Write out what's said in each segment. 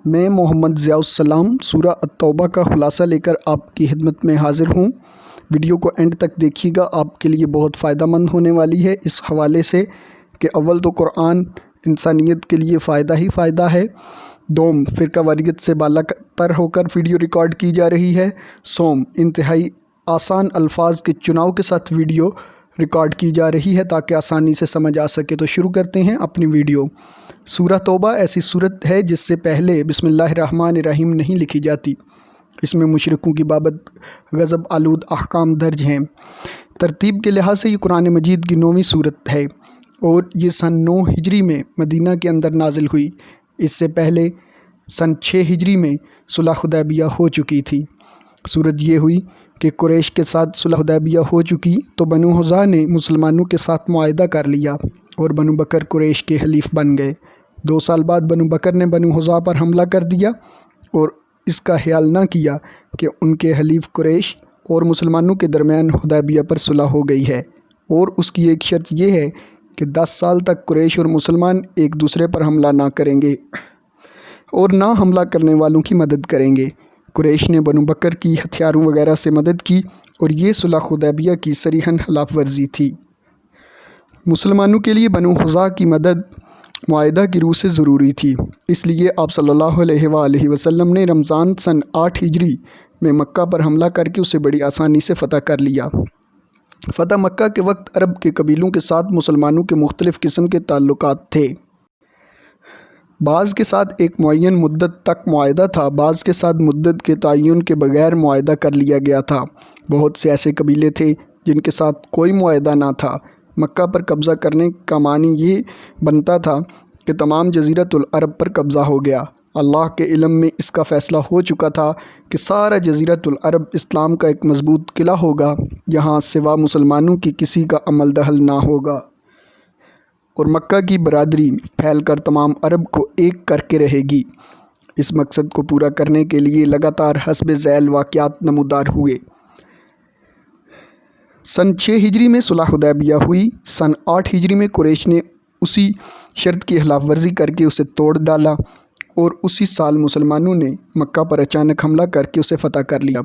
میں محمد ضیاء السلام سورہ التوبہ کا خلاصہ لے کر آپ کی خدمت میں حاضر ہوں۔ ویڈیو کو اینڈ تک دیکھیے گا، آپ کے لیے بہت فائدہ مند ہونے والی ہے اس حوالے سے کہ اول تو قرآن انسانیت کے لیے فائدہ ہی فائدہ ہے، دوم فرقہ واریت سے بالا تر ہو کر ویڈیو ریکارڈ کی جا رہی ہے، سوم انتہائی آسان الفاظ کے چناؤ کے ساتھ ویڈیو ریکارڈ کی جا رہی ہے تاکہ آسانی سے سمجھ آ سکے۔ تو شروع کرتے ہیں اپنی ویڈیو۔ سورہ توبہ ایسی سورت ہے جس سے پہلے بسم اللہ الرحمن الرحیم نہیں لکھی جاتی۔ اس میں مشرکوں کی بابت غضب آلود احکام درج ہیں۔ ترتیب کے لحاظ سے یہ قرآن مجید کی 9ویں سورت ہے اور یہ سن 9 ہجری میں مدینہ کے اندر نازل ہوئی۔ اس سے پہلے سن 6 ہجری میں صلح حدیبیہ ہو چکی تھی۔ صورت یہ ہوئی کہ قریش کے ساتھ صلح حدیبیہ ہو چکی تو بنو حذیفہ نے مسلمانوں کے ساتھ معاہدہ کر لیا اور بنو بکر قریش کے حلیف بن گئے۔ 2 سال بعد بنو بکر نے بنو حذیفہ پر حملہ کر دیا اور اس کا خیال نہ کیا کہ ان کے حلیف قریش اور مسلمانوں کے درمیان حدیبیہ پر صلح ہو گئی ہے، اور اس کی ایک شرط یہ ہے کہ 10 سال تک قریش اور مسلمان ایک دوسرے پر حملہ نہ کریں گے اور نہ حملہ کرنے والوں کی مدد کریں گے۔ قریش نے بنو بکر کی ہتھیاروں وغیرہ سے مدد کی اور یہ صلح حدیبیہ کی صریحاً خلاف ورزی تھی۔ مسلمانوں کے لیے بنو حذیفہ کی مدد معاہدہ کی روح سے ضروری تھی، اس لیے آپ صلی اللہ علیہ وآلہ وسلم نے رمضان سن 8 ہجری میں مکہ پر حملہ کر کے اسے بڑی آسانی سے فتح کر لیا۔ فتح مکہ کے وقت عرب کے قبیلوں کے ساتھ مسلمانوں کے مختلف قسم کے تعلقات تھے۔ بعض کے ساتھ ایک معین مدت تک معاہدہ تھا، بعض کے ساتھ مدت کے تعین کے بغیر معاہدہ کر لیا گیا تھا۔ بہت سے ایسے قبیلے تھے جن کے ساتھ کوئی معاہدہ نہ تھا۔ مکہ پر قبضہ کرنے کا معنی یہ بنتا تھا کہ تمام جزیرۃ العرب پر قبضہ ہو گیا۔ اللہ کے علم میں اس کا فیصلہ ہو چکا تھا کہ سارا جزیرۃ العرب اسلام کا ایک مضبوط قلعہ ہوگا، یہاں سوا مسلمانوں کی کسی کا عمل دخل نہ ہوگا، اور مکہ کی برادری پھیل کر تمام عرب کو ایک کر کے رہے گی۔ اس مقصد کو پورا کرنے کے لیے لگاتار حسب ذیل واقعات نمودار ہوئے۔ سن 6 ہجری میں صلح حدیبیہ ہوئی۔ سن 8 ہجری میں قریش نے اسی شرط کی خلاف ورزی کر کے اسے توڑ ڈالا اور اسی سال مسلمانوں نے مکہ پر اچانک حملہ کر کے اسے فتح کر لیا۔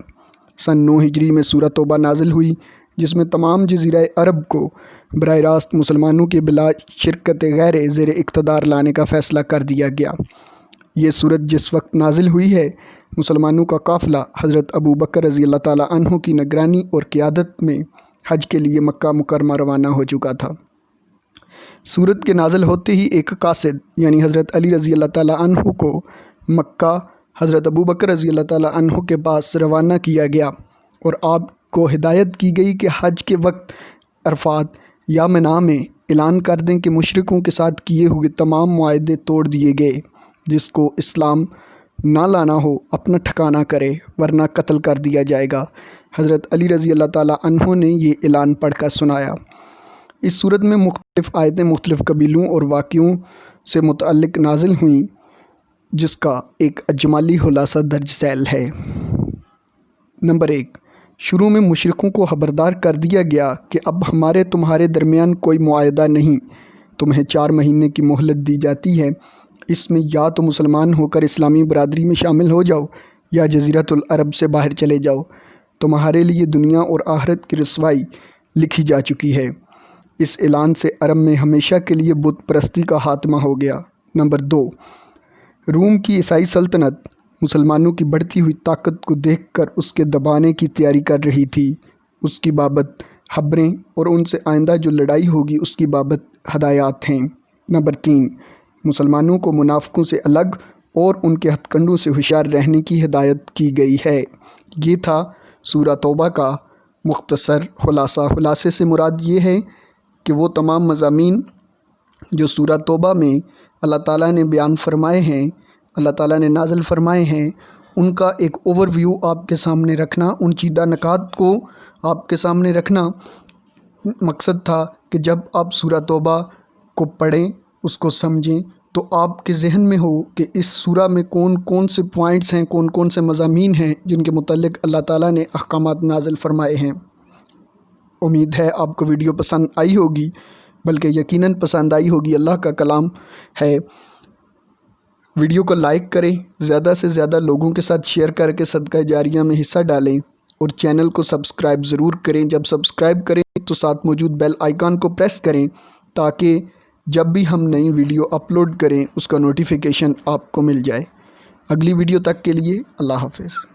سن 9 ہجری میں سورہ توبہ نازل ہوئی جس میں تمام جزیرہ عرب کو براہ راست مسلمانوں کے بلا شرکت غیر زیر اقتدار لانے کا فیصلہ کر دیا گیا۔ یہ سورت جس وقت نازل ہوئی ہے، مسلمانوں کا قافلہ حضرت ابو بکر رضی اللہ تعالیٰ عنہ کی نگرانی اور قیادت میں حج کے لیے مکہ مکرمہ روانہ ہو چکا تھا۔ سورت کے نازل ہوتے ہی ایک قاصد یعنی حضرت علی رضی اللہ تعالیٰ عنہ کو مکہ حضرت ابو بکر رضی اللہ تعالیٰ عنہ کے پاس روانہ کیا گیا اور آپ کو ہدایت کی گئی کہ حج کے وقت عرفات یا منی میں اعلان کر دیں کہ مشرکوں کے ساتھ کیے ہوئے تمام معاہدے توڑ دیے گئے، جس کو اسلام نہ لانا ہو اپنا ٹھکانہ کرے ورنہ قتل کر دیا جائے گا۔ حضرت علی رضی اللہ تعالیٰ عنہ نے یہ اعلان پڑھ کر سنایا۔ اس صورت میں مختلف آیتیں مختلف قبیلوں اور واقعوں سے متعلق نازل ہوئیں جس کا ایک اجمالی خلاصہ درج ذیل ہے۔ نمبر 1، شروع میں مشرکوں کو خبردار کر دیا گیا کہ اب ہمارے تمہارے درمیان کوئی معاہدہ نہیں، تمہیں 4 مہینے کی مہلت دی جاتی ہے، اس میں یا تو مسلمان ہو کر اسلامی برادری میں شامل ہو جاؤ یا جزیرۃ العرب سے باہر چلے جاؤ، تمہارے لیے دنیا اور آخرت کی رسوائی لکھی جا چکی ہے۔ اس اعلان سے عرب میں ہمیشہ کے لیے بت پرستی کا خاتمہ ہو گیا۔ نمبر 2، روم کی عیسائی سلطنت مسلمانوں کی بڑھتی ہوئی طاقت کو دیکھ کر اس کے دبانے کی تیاری کر رہی تھی، اس کی بابت خبریں اور ان سے آئندہ جو لڑائی ہوگی اس کی بابت ہدایات ہیں۔ نمبر 3، مسلمانوں کو منافقوں سے الگ اور ان کے ہتھ کنڈوں سے ہوشیار رہنے کی ہدایت کی گئی ہے۔ یہ تھا سورہ توبہ کا مختصر خلاصہ۔ خلاصے سے مراد یہ ہے کہ وہ تمام مضامین جو سورہ توبہ میں اللہ تعالیٰ نے بیان فرمائے ہیں، اللہ تعالیٰ نے نازل فرمائے ہیں، ان کا ایک اوور ویو آپ کے سامنے رکھنا، ان چیدہ نکات کو آپ کے سامنے رکھنا مقصد تھا کہ جب آپ سورہ توبہ کو پڑھیں، اس کو سمجھیں، تو آپ کے ذہن میں ہو کہ اس سورہ میں کون کون سے پوائنٹس ہیں، کون کون سے مضامین ہیں جن کے متعلق اللہ تعالیٰ نے احکامات نازل فرمائے ہیں۔ امید ہے آپ کو ویڈیو پسند آئی ہوگی، بلکہ یقیناً پسند آئی ہوگی، اللہ کا کلام ہے۔ ویڈیو کو لائک کریں، زیادہ سے زیادہ لوگوں کے ساتھ شیئر کر کے صدقہ جاریہ میں حصہ ڈالیں، اور چینل کو سبسکرائب ضرور کریں۔ جب سبسکرائب کریں تو ساتھ موجود بیل آئیکن کو پریس کریں تاکہ جب بھی ہم نئی ویڈیو اپلوڈ کریں اس کا نوٹیفیکیشن آپ کو مل جائے۔ اگلی ویڈیو تک کے لیے اللہ حافظ۔